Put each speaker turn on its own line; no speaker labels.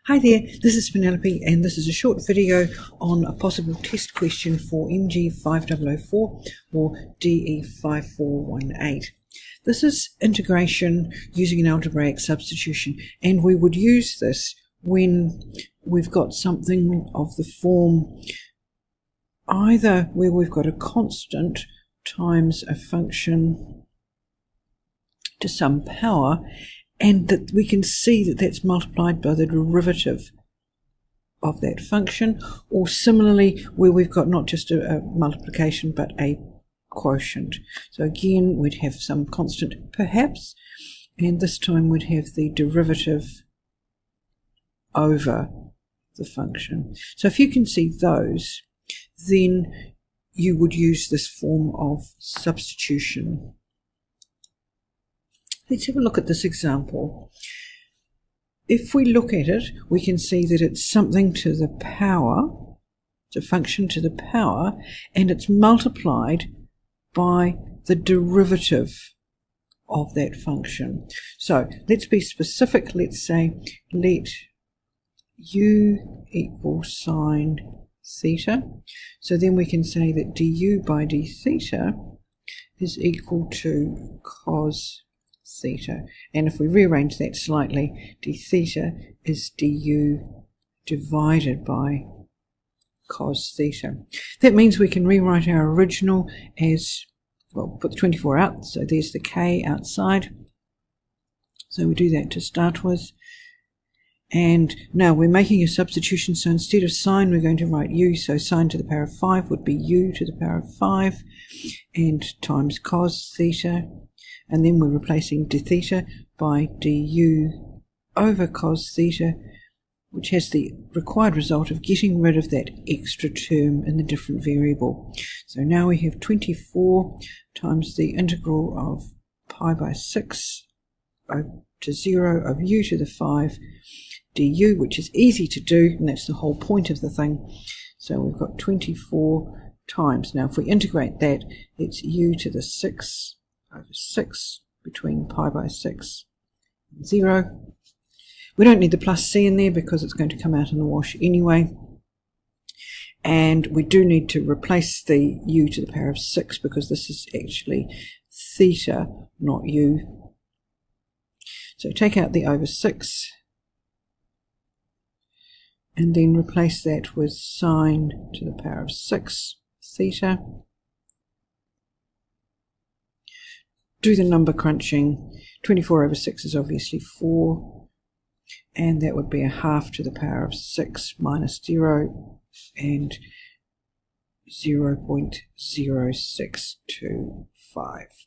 Hi there, this is Penelope and this is a short video on a possible test question for MG5004 or DE5418. This is integration using an algebraic substitution, and we would use this when we've got something of the form either where we've got a constant times a function to some power, and that we can see that that's multiplied by the derivative of that function, or similarly where we've got not just a multiplication but a quotient. So again we'd have some constant perhaps, and this time we'd have the derivative over the function. So if you can see those, then you would use this form of substitution. Let's have a look at this example. If we look at it, we can see that it's something to the power, it's a function to the power, and it's multiplied by the derivative of that function. So let's be specific. Let's say let u equal sine theta. So then we can say that du by d theta is equal to cos theta, and if we rearrange that slightly, d theta is du divided by cos theta. That means we can rewrite our original as, well, put the 24 out, so there's the k outside. So we do that to start with, and now we're making a substitution, so instead of sine we're going to write u, so sine to the power of 5 would be u to the power of 5 and times cos theta. And then we're replacing d theta by du over cos theta, which has the required result of getting rid of that extra term in the different variable. So now we have 24 times the integral of pi by 6 to 0 of u to the 5 du, which is easy to do, and that's the whole point of the thing. So we've got 24 times. Now if we integrate that, it's u to the 6 over 6 between pi by 6 and 0. We don't need the plus c in there because it's going to come out in the wash anyway. And we do need to replace the u to the power of 6 because this is actually theta, not u. So take out the over 6 and then replace that with sine to the power of 6 theta. Do the number crunching. 24 over 6 is obviously 4, and that would be a half to the power of 6 minus 0, and 0.0625.